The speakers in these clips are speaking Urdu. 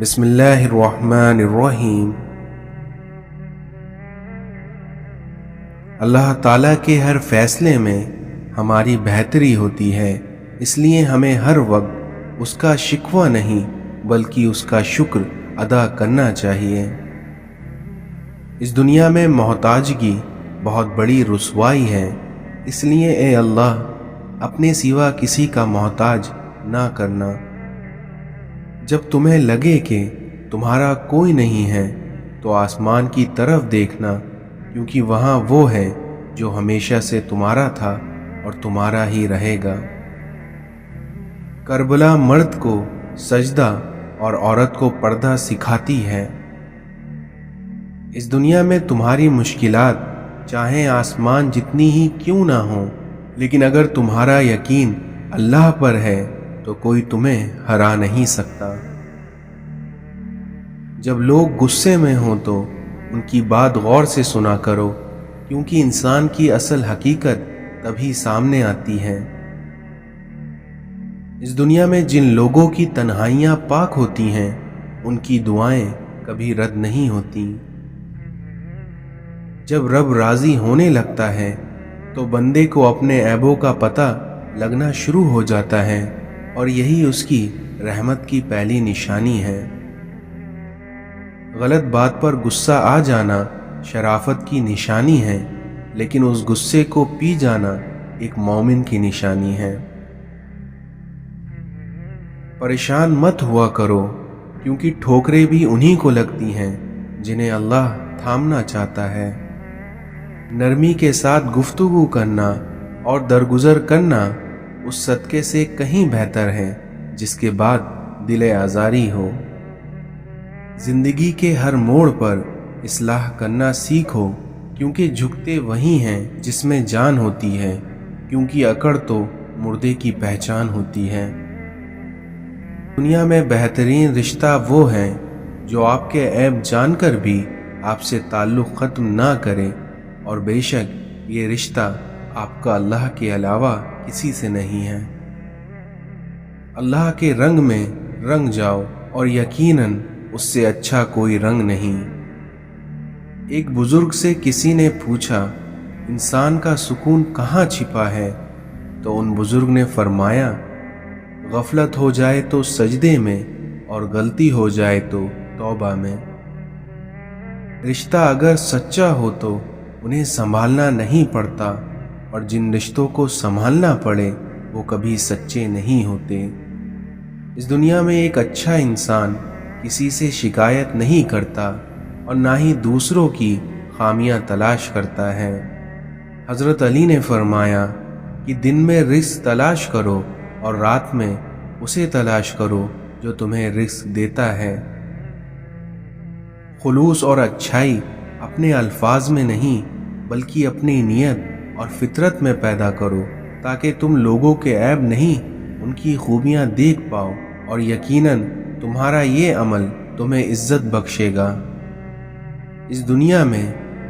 بسم اللہ الرحمن الرحیم۔ اللہ تعالیٰ کے ہر فیصلے میں ہماری بہتری ہوتی ہے، اس لیے ہمیں ہر وقت اس کا شکوہ نہیں بلکہ اس کا شکر ادا کرنا چاہیے۔ اس دنیا میں محتاجگی بہت بڑی رسوائی ہے، اس لیے اے اللہ اپنے سوا کسی کا محتاج نہ کرنا۔ جب تمہیں لگے کہ تمہارا کوئی نہیں ہے تو آسمان کی طرف دیکھنا، کیونکہ وہاں وہ ہے جو ہمیشہ سے تمہارا تھا اور تمہارا ہی رہے گا۔ کربلا مرد کو سجدہ اور عورت کو پردہ سکھاتی ہے۔ اس دنیا میں تمہاری مشکلات چاہے آسمان جتنی ہی کیوں نہ ہوں، لیکن اگر تمہارا یقین اللہ پر ہے تو کوئی تمہیں ہرا نہیں سکتا۔ جب لوگ غصے میں ہوں تو ان کی بات غور سے سنا کرو، کیونکہ انسان کی اصل حقیقت تبھی سامنے آتی ہے۔ اس دنیا میں جن لوگوں کی تنہائیاں پاک ہوتی ہیں ان کی دعائیں کبھی رد نہیں ہوتی۔ جب رب راضی ہونے لگتا ہے تو بندے کو اپنے عیبوں کا پتہ لگنا شروع ہو جاتا ہے، اور یہی اس کی رحمت کی پہلی نشانی ہے۔ غلط بات پر غصہ آ جانا شرافت کی نشانی ہے، لیکن اس غصے کو پی جانا ایک مومن کی نشانی ہے۔ پریشان مت ہوا کرو، کیونکہ ٹھوکریں بھی انہی کو لگتی ہیں جنہیں اللہ تھامنا چاہتا ہے۔ نرمی کے ساتھ گفتگو کرنا اور درگزر کرنا اس صدقے سے کہیں بہتر ہے جس کے بعد دل آزاری ہو۔ زندگی کے ہر موڑ پر اصلاح کرنا سیکھو، کیونکہ جھکتے وہی ہیں جس میں جان ہوتی ہے، کیونکہ اکڑ تو مردے کی پہچان ہوتی ہے۔ دنیا میں بہترین رشتہ وہ ہے جو آپ کے عیب جان کر بھی آپ سے تعلق ختم نہ کرے، اور بے شک یہ رشتہ آپ کا اللہ کے علاوہ کسی سے نہیں ہے۔ اللہ کے رنگ میں رنگ جاؤ، اور یقیناً اس سے اچھا کوئی رنگ نہیں۔ ایک بزرگ سے کسی نے پوچھا، انسان کا سکون کہاں چھپا ہے؟ تو ان بزرگ نے فرمایا، غفلت ہو جائے تو سجدے میں، اور غلطی ہو جائے تو توبہ میں۔ رشتہ اگر سچا ہو تو انہیں سنبھالنا نہیں پڑتا، اور جن رشتوں کو سنبھالنا پڑے وہ کبھی سچے نہیں ہوتے۔ اس دنیا میں ایک اچھا انسان کسی سے شکایت نہیں کرتا اور نہ ہی دوسروں کی خامیاں تلاش کرتا ہے۔ حضرت علی نے فرمایا کہ دن میں رزق تلاش کرو اور رات میں اسے تلاش کرو جو تمہیں رزق دیتا ہے۔ خلوص اور اچھائی اپنے الفاظ میں نہیں بلکہ اپنی نیت اور فطرت میں پیدا کرو، تاکہ تم لوگوں کے عیب نہیں ان کی خوبیاں دیکھ پاؤ، اور یقیناً تمہارا یہ عمل تمہیں عزت بخشے گا۔ اس دنیا میں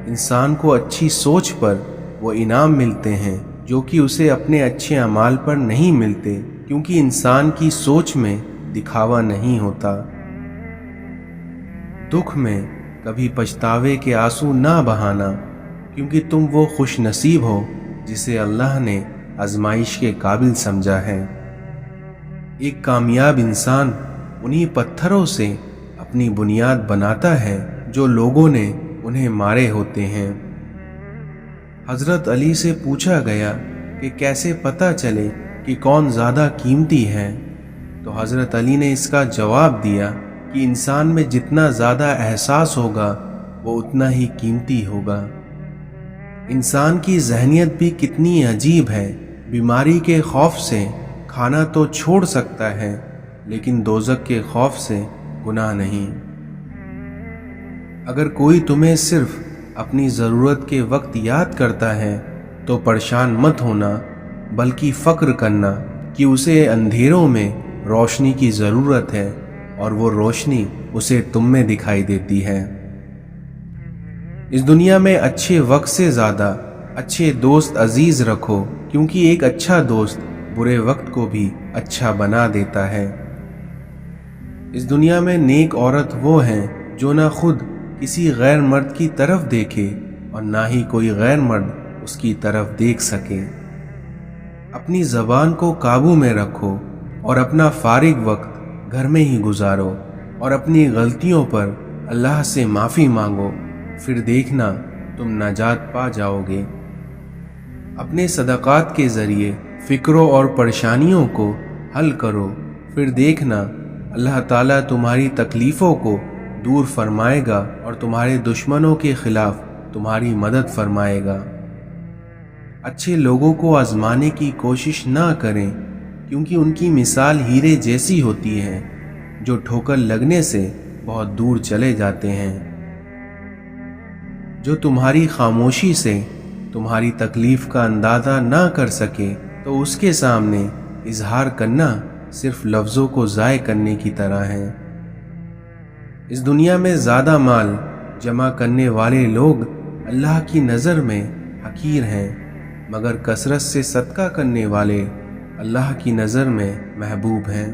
انسان کو اچھی سوچ پر وہ انعام ملتے ہیں جو کہ اسے اپنے اچھے اعمال پر نہیں ملتے، کیونکہ انسان کی سوچ میں دکھاوا نہیں ہوتا۔ دکھ میں کبھی پچھتاوے کے آنسو نہ بہانا، کیونکہ تم وہ خوش نصیب ہو جسے اللہ نے آزمائش کے قابل سمجھا ہے۔ ایک کامیاب انسان انہی پتھروں سے اپنی بنیاد بناتا ہے جو لوگوں نے انہیں مارے ہوتے ہیں۔ حضرت علی سے پوچھا گیا کہ کیسے پتہ چلے کہ کون زیادہ قیمتی ہے؟ تو حضرت علی نے اس کا جواب دیا کہ انسان میں جتنا زیادہ احساس ہوگا وہ اتنا ہی قیمتی ہوگا۔ انسان کی ذہنیت بھی کتنی عجیب ہے، بیماری کے خوف سے کھانا تو چھوڑ سکتا ہے لیکن دوزخ کے خوف سے گناہ نہیں۔ اگر کوئی تمہیں صرف اپنی ضرورت کے وقت یاد کرتا ہے تو پریشان مت ہونا بلکہ فخر کرنا کہ اسے اندھیروں میں روشنی کی ضرورت ہے، اور وہ روشنی اسے تم میں دکھائی دیتی ہے۔ اس دنیا میں اچھے وقت سے زیادہ اچھے دوست عزیز رکھو، کیونکہ ایک اچھا دوست برے وقت کو بھی اچھا بنا دیتا ہے۔ اس دنیا میں نیک عورت وہ ہیں جو نہ خود کسی غیر مرد کی طرف دیکھے اور نہ ہی کوئی غیر مرد اس کی طرف دیکھ سکے۔ اپنی زبان کو قابو میں رکھو اور اپنا فارغ وقت گھر میں ہی گزارو اور اپنی غلطیوں پر اللہ سے معافی مانگو، پھر دیکھنا تم نجات پا جاؤ گے۔ اپنے صدقات کے ذریعے فکروں اور پریشانیوں کو حل کرو، پھر دیکھنا اللہ تعالیٰ تمہاری تکلیفوں کو دور فرمائے گا اور تمہارے دشمنوں کے خلاف تمہاری مدد فرمائے گا۔ اچھے لوگوں کو آزمانے کی کوشش نہ کریں، کیونکہ ان کی مثال ہیرے جیسی ہوتی ہے جو ٹھوکر لگنے سے بہت دور چلے جاتے ہیں۔ جو تمہاری خاموشی سے تمہاری تکلیف کا اندازہ نہ کر سکے تو اس کے سامنے اظہار کرنا صرف لفظوں کو ضائع کرنے کی طرح ہے۔ اس دنیا میں زیادہ مال جمع کرنے والے لوگ اللہ کی نظر میں حقیر ہیں، مگر کثرت سے صدقہ کرنے والے اللہ کی نظر میں محبوب ہیں۔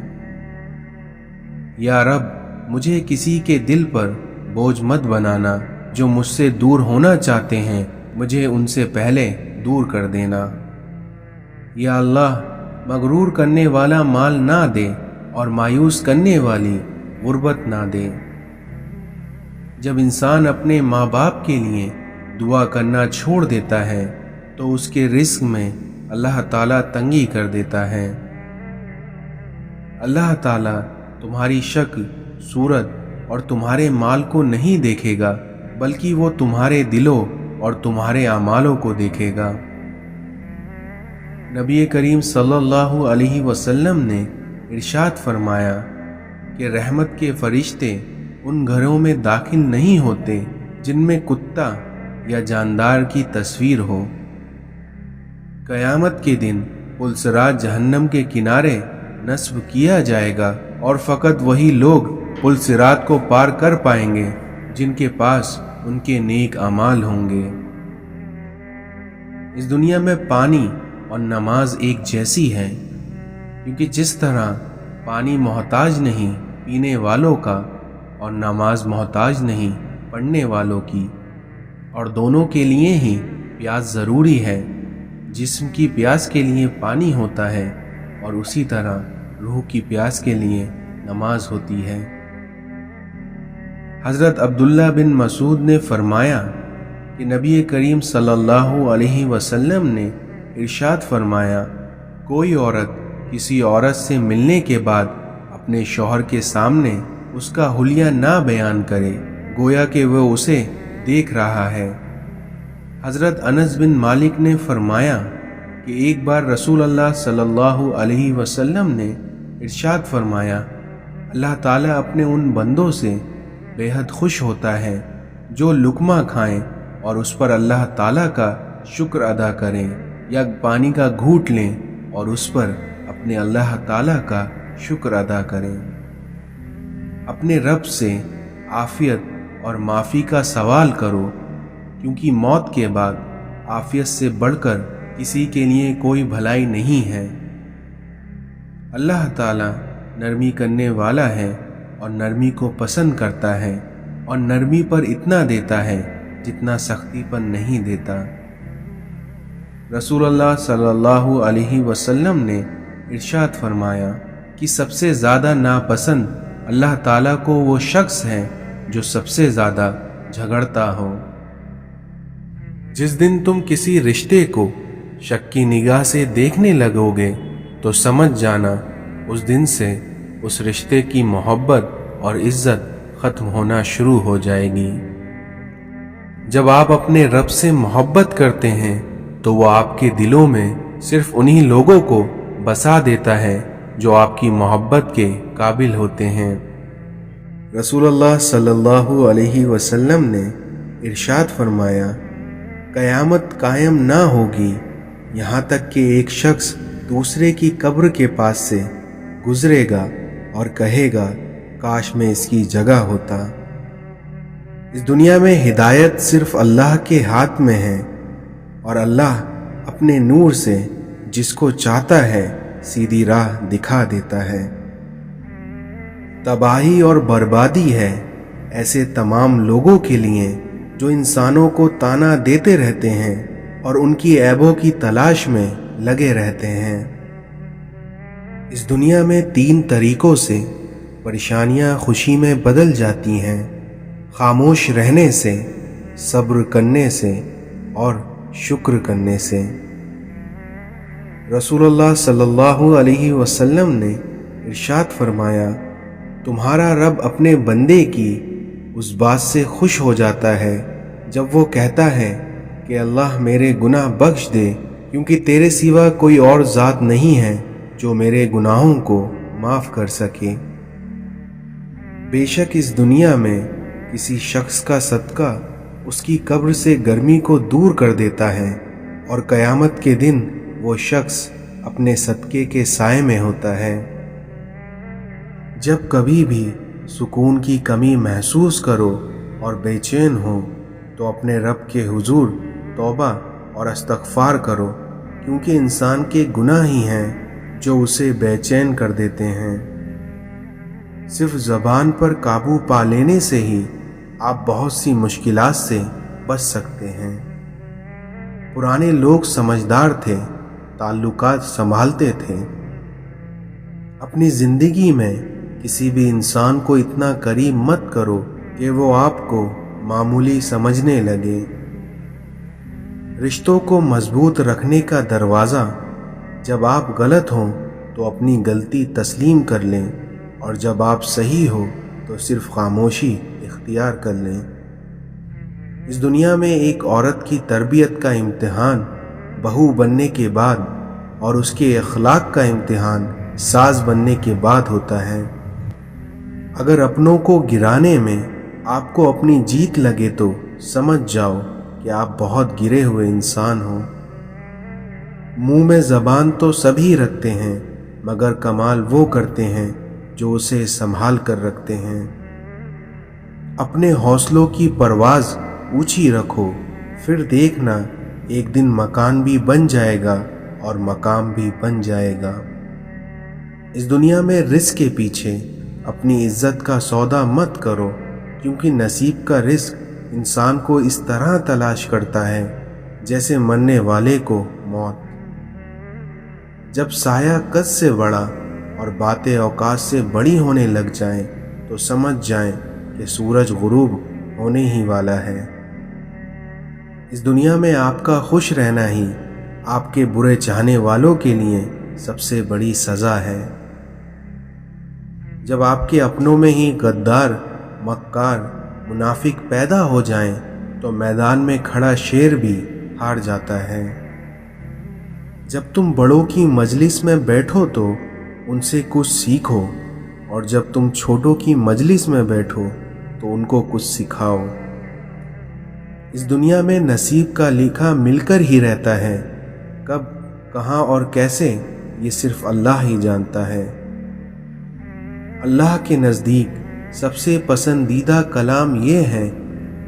یا رب، مجھے کسی کے دل پر بوجھ مت بنانا، جو مجھ سے دور ہونا چاہتے ہیں مجھے ان سے پہلے دور کر دینا۔ یا اللہ، مغرور کرنے والا مال نہ دے اور مایوس کرنے والی غربت نہ دے۔ جب انسان اپنے ماں باپ کے لیے دعا کرنا چھوڑ دیتا ہے تو اس کے رزق میں اللہ تعالیٰ تنگی کر دیتا ہے۔ اللہ تعالیٰ تمہاری شکل، صورت اور تمہارے مال کو نہیں دیکھے گا، بلکہ وہ تمہارے دلوں اور تمہارے اعمالوں کو دیکھے گا۔ نبی کریم صلی اللہ علیہ وسلم نے ارشاد فرمایا کہ رحمت کے فرشتے ان گھروں میں داخل نہیں ہوتے جن میں کتا یا جاندار کی تصویر ہو۔ قیامت کے دن پلسرات جہنم کے کنارے نصب کیا جائے گا اور فقط وہی لوگ پلسرات کو پار کر پائیں گے جن کے پاس ان کے نیک اعمال ہوں گے۔ اس دنیا میں پانی اور نماز ایک جیسی ہے، کیونکہ جس طرح پانی محتاج نہیں پینے والوں کا اور نماز محتاج نہیں پڑھنے والوں کی، اور دونوں کے لیے ہی پیاس ضروری ہے۔ جسم کی پیاس کے لیے پانی ہوتا ہے اور اسی طرح روح کی پیاس کے لیے نماز ہوتی ہے۔ حضرت عبداللہ بن مسعود نے فرمایا کہ نبی کریم صلی اللہ علیہ وسلم نے ارشاد فرمایا، کوئی عورت کسی عورت سے ملنے کے بعد اپنے شوہر کے سامنے اس کا حلیہ نہ بیان کرے، گویا کہ وہ اسے دیکھ رہا ہے۔ حضرت انس بن مالک نے فرمایا کہ ایک بار رسول اللہ صلی اللہ علیہ وسلم نے ارشاد فرمایا، اللہ تعالیٰ اپنے ان بندوں سے بے حد خوش ہوتا ہے جو لقمہ کھائیں اور اس پر اللہ تعالیٰ کا شکر ادا کریں، یا پانی کا گھونٹ لیں اور اس پر اپنے اللہ تعالیٰ کا شکر ادا کریں۔ اپنے رب سے عافیت اور معافی کا سوال کرو، کیونکہ موت کے بعد عافیت سے بڑھ کر کسی کے لیے کوئی بھلائی نہیں ہے۔ اللہ تعالیٰ نرمی کرنے والا ہے اور نرمی کو پسند کرتا ہے، اور نرمی پر اتنا دیتا ہے جتنا سختی پر نہیں دیتا۔ رسول اللہ صلی اللہ علیہ وسلم نے ارشاد فرمایا کہ سب سے زیادہ ناپسند اللہ تعالیٰ کو وہ شخص ہے جو سب سے زیادہ جھگڑتا ہو۔ جس دن تم کسی رشتے کو شک کی نگاہ سے دیکھنے لگو گے تو سمجھ جانا اس دن سے اس رشتے کی محبت اور عزت ختم ہونا شروع ہو جائے گی۔ جب آپ اپنے رب سے محبت کرتے ہیں تو وہ آپ کے دلوں میں صرف انہی لوگوں کو بسا دیتا ہے جو آپ کی محبت کے قابل ہوتے ہیں۔ رسول اللہ صلی اللہ علیہ وسلم نے ارشاد فرمایا، قیامت قائم نہ ہوگی یہاں تک کہ ایک شخص دوسرے کی قبر کے پاس سے گزرے گا اور کہے گا کاش میں اس کی جگہ ہوتا۔ اس دنیا میں ہدایت صرف اللہ کے ہاتھ میں ہے، اور اللہ اپنے نور سے جس کو چاہتا ہے سیدھی راہ دکھا دیتا ہے۔ تباہی اور بربادی ہے ایسے تمام لوگوں کے لیے جو انسانوں کو طعنہ دیتے رہتے ہیں اور ان کی عیبوں کی تلاش میں لگے رہتے ہیں۔ اس دنیا میں 3 طریقوں سے پریشانیاں خوشی میں بدل جاتی ہیں: خاموش رہنے سے، صبر کرنے سے اور شکر کرنے سے۔ رسول اللہ صلی اللہ علیہ وسلم نے ارشاد فرمایا، تمہارا رب اپنے بندے کی اس بات سے خوش ہو جاتا ہے جب وہ کہتا ہے کہ اللہ میرے گناہ بخش دے، کیونکہ تیرے سوا کوئی اور ذات نہیں ہے جو میرے گناہوں کو معاف کر سکے۔ بے شک اس دنیا میں کسی شخص کا صدقہ اس کی قبر سے گرمی کو دور کر دیتا ہے، اور قیامت کے دن وہ شخص اپنے صدقے کے سائے میں ہوتا ہے۔ جب کبھی بھی سکون کی کمی محسوس کرو اور بے چین ہو تو اپنے رب کے حضور توبہ اور استغفار کرو، کیونکہ انسان کے گناہ ہی ہیں جو اسے بے چین کر دیتے ہیں۔ صرف زبان پر قابو پا لینے سے ہی آپ بہت سی مشکلات سے بچ سکتے ہیں۔ پرانے لوگ سمجھدار تھے، تعلقات سنبھالتے تھے۔ اپنی زندگی میں کسی بھی انسان کو اتنا قریب مت کرو کہ وہ آپ کو معمولی سمجھنے لگے۔ رشتوں کو مضبوط رکھنے کا دروازہ: جب آپ غلط ہوں تو اپنی غلطی تسلیم کر لیں، اور جب آپ صحیح ہو تو صرف خاموشی اختیار کر لیں۔ اس دنیا میں ایک عورت کی تربیت کا امتحان بہو بننے کے بعد اور اس کے اخلاق کا امتحان ساز بننے کے بعد ہوتا ہے۔ اگر اپنوں کو گرانے میں آپ کو اپنی جیت لگے تو سمجھ جاؤ کہ آپ بہت گرے ہوئے انسان ہو۔ منہ میں زبان تو سبھی رکھتے ہیں، مگر کمال وہ کرتے ہیں جو اسے سنبھال کر رکھتے ہیں۔ اپنے حوصلوں کی پرواز اونچی رکھو، پھر دیکھنا ایک دن مکان بھی بن جائے گا اور مقام بھی بن جائے گا۔ اس دنیا میں رزق کے پیچھے اپنی عزت کا سودا مت کرو، کیونکہ نصیب کا رزق انسان کو اس طرح تلاش کرتا ہے جیسے مرنے والے کو موت۔ جب سایہ قد سے بڑا اور باتیں اوقات سے بڑی ہونے لگ جائیں تو سمجھ جائیں کہ سورج غروب ہونے ہی والا ہے۔ اس دنیا میں آپ کا خوش رہنا ہی آپ کے برے چاہنے والوں کے لیے سب سے بڑی سزا ہے۔ جب آپ کے اپنوں میں ہی غدار، مکار، منافق پیدا ہو جائیں تو میدان میں کھڑا شیر بھی ہار جاتا ہے۔ جب تم بڑوں کی مجلس میں بیٹھو تو ان سے کچھ سیکھو، اور جب تم چھوٹوں کی مجلس میں بیٹھو تو ان کو کچھ سکھاؤ۔ اس دنیا میں نصیب کا لکھا مل کر ہی رہتا ہے، کب، کہاں اور کیسے یہ صرف اللہ ہی جانتا ہے۔ اللہ کے نزدیک سب سے پسندیدہ کلام یہ ہے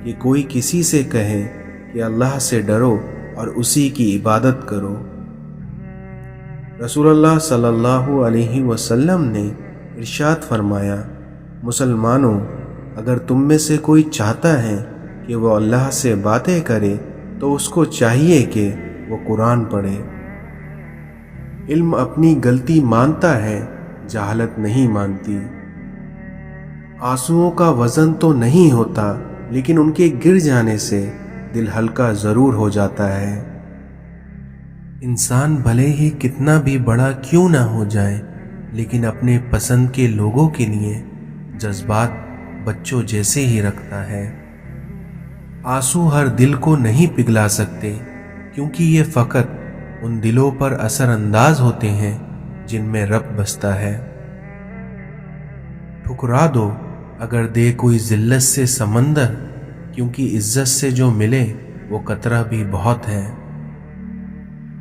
کہ کوئی کسی سے کہے کہ اللہ سے ڈرو اور اسی کی عبادت کرو۔ رسول اللہ صلی اللہ علیہ وسلم نے ارشاد فرمایا، مسلمانوں، اگر تم میں سے کوئی چاہتا ہے کہ وہ اللہ سے باتیں کرے تو اس کو چاہیے کہ وہ قرآن پڑھے۔ علم اپنی غلطی مانتا ہے، جہالت نہیں مانتی۔ آنسوؤں کا وزن تو نہیں ہوتا، لیکن ان کے گر جانے سے دل ہلکا ضرور ہو جاتا ہے۔ انسان بھلے ہی کتنا بھی بڑا کیوں نہ ہو جائے، لیکن اپنے پسند کے لوگوں کے لیے جذبات بچوں جیسے ہی رکھتا ہے۔ آنسو ہر دل کو نہیں پگھلا سکتے، کیونکہ یہ فقط ان دلوں پر اثر انداز ہوتے ہیں جن میں رب بستا ہے۔ ٹھکرا دو اگر دے کوئی ذلت سے سمندر، کیونکہ عزت سے جو ملے وہ قطرہ بھی بہت ہے۔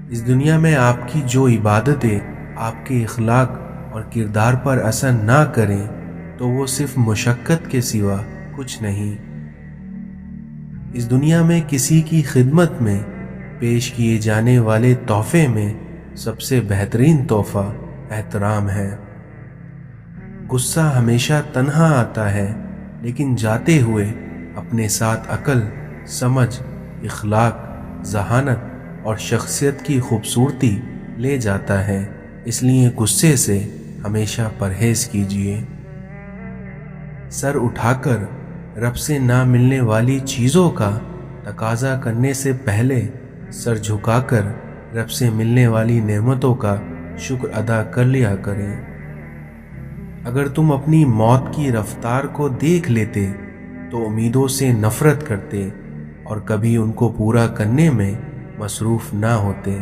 اس دنیا میں آپ کی جو عبادتیں آپ کے اخلاق اور کردار پر اثر نہ کریں تو وہ صرف مشقت کے سوا کچھ نہیں۔ اس دنیا میں کسی کی خدمت میں پیش کیے جانے والے تحفے میں سب سے بہترین تحفہ احترام ہے۔ غصہ ہمیشہ تنہا آتا ہے، لیکن جاتے ہوئے اپنے ساتھ عقل، سمجھ، اخلاق، ذہانت اور شخصیت کی خوبصورتی لے جاتا ہے۔ اس لیے غصے سے ہمیشہ پرہیز کیجیے۔ سر اٹھا کر رب سے نہ ملنے والی چیزوں کا تقاضا کرنے سے پہلے سر جھکا کر رب سے ملنے والی نعمتوں کا شکر ادا کر لیا کریں۔ اگر تم اپنی موت کی رفتار کو دیکھ لیتے تو امیدوں سے نفرت کرتے اور کبھی ان کو پورا کرنے میں مصروف نہ ہوتے۔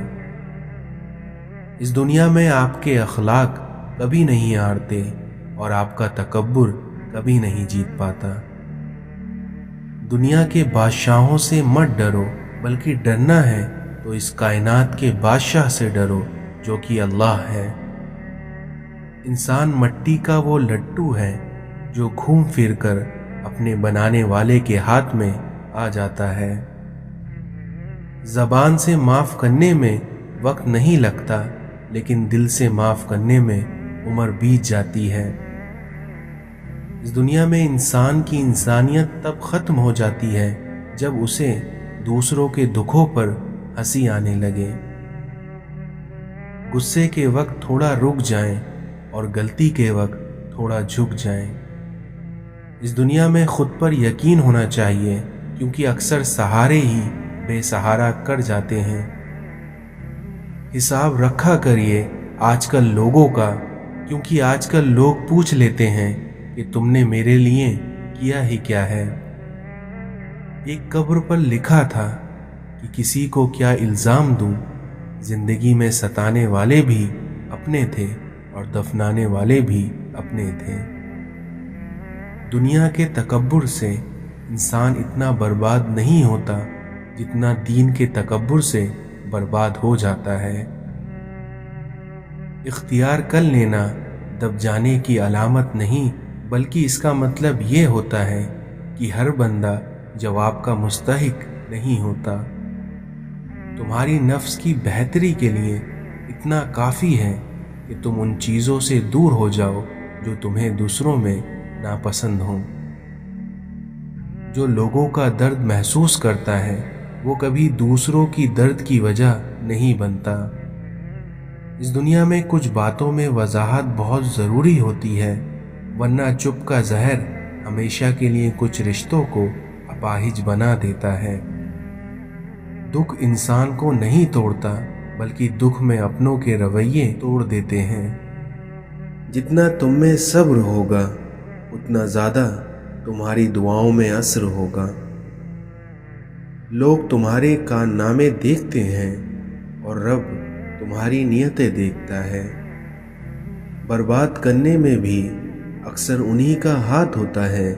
اس دنیا میں آپ کے اخلاق کبھی نہیں ہارتے اور آپ کا تکبر کبھی نہیں جیت پاتا۔ دنیا کے بادشاہوں سے مت ڈرو، بلکہ ڈرنا ہے تو اس کائنات کے بادشاہ سے ڈرو جو کہ اللہ ہے۔ انسان مٹی کا وہ لڈو ہے جو گھوم پھر کر اپنے بنانے والے کے ہاتھ میں آ جاتا ہے۔ زبان سے معاف کرنے میں وقت نہیں لگتا، لیکن دل سے معاف کرنے میں عمر بیت جاتی ہے۔ اس دنیا میں انسان کی انسانیت تب ختم ہو جاتی ہے جب اسے دوسروں کے دکھوں پر ہنسی آنے لگے۔ غصے کے وقت تھوڑا رک جائیں اور غلطی کے وقت تھوڑا جھک جائیں۔ اس دنیا میں خود پر یقین ہونا چاہیے، کیونکہ اکثر سہارے ہی بے سہارا کر جاتے ہیں۔ حساب رکھا کریے آج کل لوگوں کا، کیونکہ آج کل لوگ پوچھ لیتے ہیں کہ تم نے میرے لیے کیا ہی کیا ہے۔ ایک قبر پر لکھا تھا کہ کسی کو کیا الزام دوں، زندگی میں ستانے والے بھی اپنے تھے اور دفنانے والے بھی اپنے تھے۔ دنیا کے تکبر سے انسان اتنا برباد نہیں ہوتا جتنا دین کے تکبر سے برباد ہو جاتا ہے۔ اختیار کر لینا دب جانے کی علامت نہیں، بلکہ اس کا مطلب یہ ہوتا ہے کہ ہر بندہ جواب کا مستحق نہیں ہوتا۔ تمہاری نفس کی بہتری کے لیے اتنا کافی ہے کہ تم ان چیزوں سے دور ہو جاؤ جو تمہیں دوسروں میں ناپسند ہوں۔ جو لوگوں کا درد محسوس کرتا ہے وہ کبھی دوسروں کی درد کی وجہ نہیں بنتا۔ اس دنیا میں کچھ باتوں میں وضاحت بہت ضروری ہوتی ہے، ورنہ چپ کا زہر ہمیشہ کے لیے کچھ رشتوں کو اپاہج بنا دیتا ہے۔ دکھ انسان کو نہیں توڑتا، بلکہ دکھ میں اپنوں کے رویے توڑ دیتے ہیں۔ جتنا تم میں صبر ہوگا اتنا زیادہ تمہاری دعاؤں میں اثر ہوگا۔ لوگ تمہارے کارنامے دیکھتے ہیں اور رب تمہاری نیتیں دیکھتا ہے۔ برباد کرنے میں بھی اکثر انہی کا ہاتھ ہوتا ہے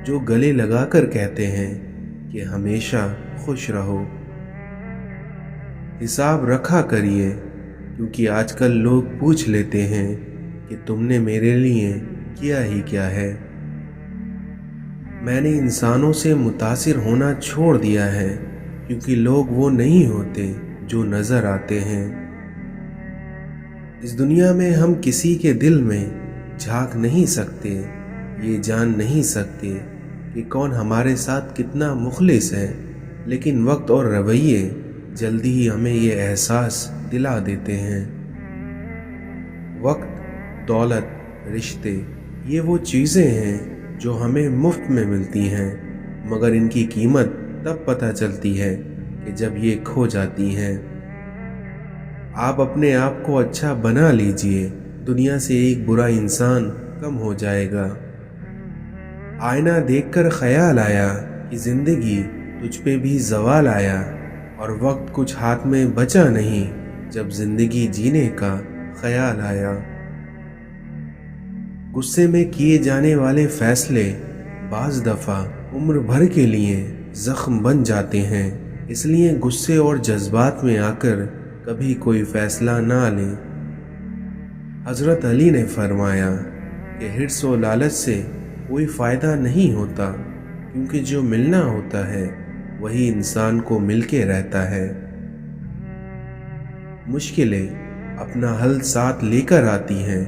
جو گلے لگا کر کہتے ہیں کہ ہمیشہ خوش رہو۔ حساب رکھا کریے، کیونکہ آج کل لوگ پوچھ لیتے ہیں کہ تم نے میرے لیے کیا ہی کیا ہے۔ میں نے انسانوں سے متاثر ہونا چھوڑ دیا ہے، کیونکہ لوگ وہ نہیں ہوتے جو نظر آتے ہیں۔ اس دنیا میں ہم کسی کے دل میں جھانک نہیں سکتے، یہ جان نہیں سکتے کہ کون ہمارے ساتھ کتنا مخلص ہے، لیکن وقت اور رویے جلدی ہی ہمیں یہ احساس دلا دیتے ہیں۔ وقت، دولت، رشتے، یہ وہ چیزیں ہیں جو ہمیں مفت میں ملتی ہیں، مگر ان کی قیمت تب پتہ چلتی ہے کہ جب یہ کھو جاتی ہیں۔ آپ اپنے آپ کو اچھا بنا لیجئے، دنیا سے ایک برا انسان کم ہو جائے گا۔ آئینہ دیکھ کر خیال آیا کہ زندگی تجھ پہ بھی زوال آیا، اور وقت کچھ ہاتھ میں بچا نہیں جب زندگی جینے کا خیال آیا۔ غصے میں کیے جانے والے فیصلے بعض دفعہ عمر بھر کے لیے زخم بن جاتے ہیں، اس لیے غصے اور جذبات میں آ کر کبھی کوئی فیصلہ نہ لیں۔ حضرت علی نے فرمایا کہ حرص و لالچ سے کوئی فائدہ نہیں ہوتا، کیونکہ جو ملنا ہوتا ہے وہی انسان کو مل کے رہتا ہے۔ مشکلیں اپنا حل ساتھ لے کر آتی ہیں،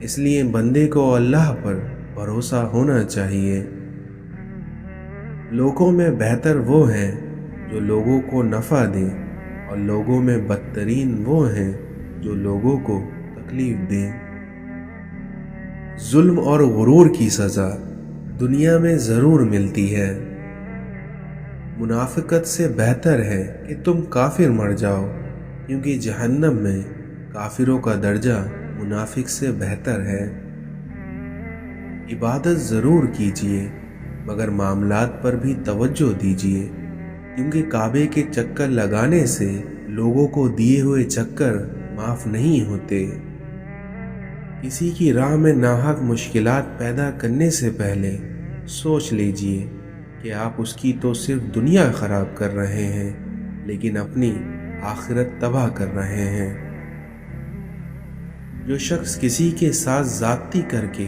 اس لیے بندے کو اللہ پر بھروسہ ہونا چاہیے۔ لوگوں میں بہتر وہ ہیں جو لوگوں کو نفع دیں، اور لوگوں میں بدترین وہ ہیں جو لوگوں کو تکلیف دیں۔ ظلم اور غرور کی سزا دنیا میں ضرور ملتی ہے۔ منافقت سے بہتر ہے کہ تم کافر مر جاؤ، کیونکہ جہنم میں کافروں کا درجہ منافق سے بہتر ہے۔ عبادت ضرور کیجیے، مگر معاملات پر بھی توجہ دیجیے، کیونکہ کعبے کے چکر لگانے سے لوگوں کو دیے ہوئے چکر معاف نہیں ہوتے۔ کسی کی راہ میں ناحق مشکلات پیدا کرنے سے پہلے سوچ لیجیے کہ آپ اس کی تو صرف دنیا خراب کر رہے ہیں، لیکن اپنی آخرت تباہ کر رہے ہیں۔ جو شخص کسی کے ساتھ زیادتی کر کے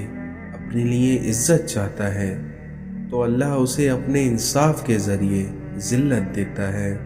اپنے لیے عزت چاہتا ہے تو اللہ اسے اپنے انصاف کے ذریعے ذلت دیتا ہے۔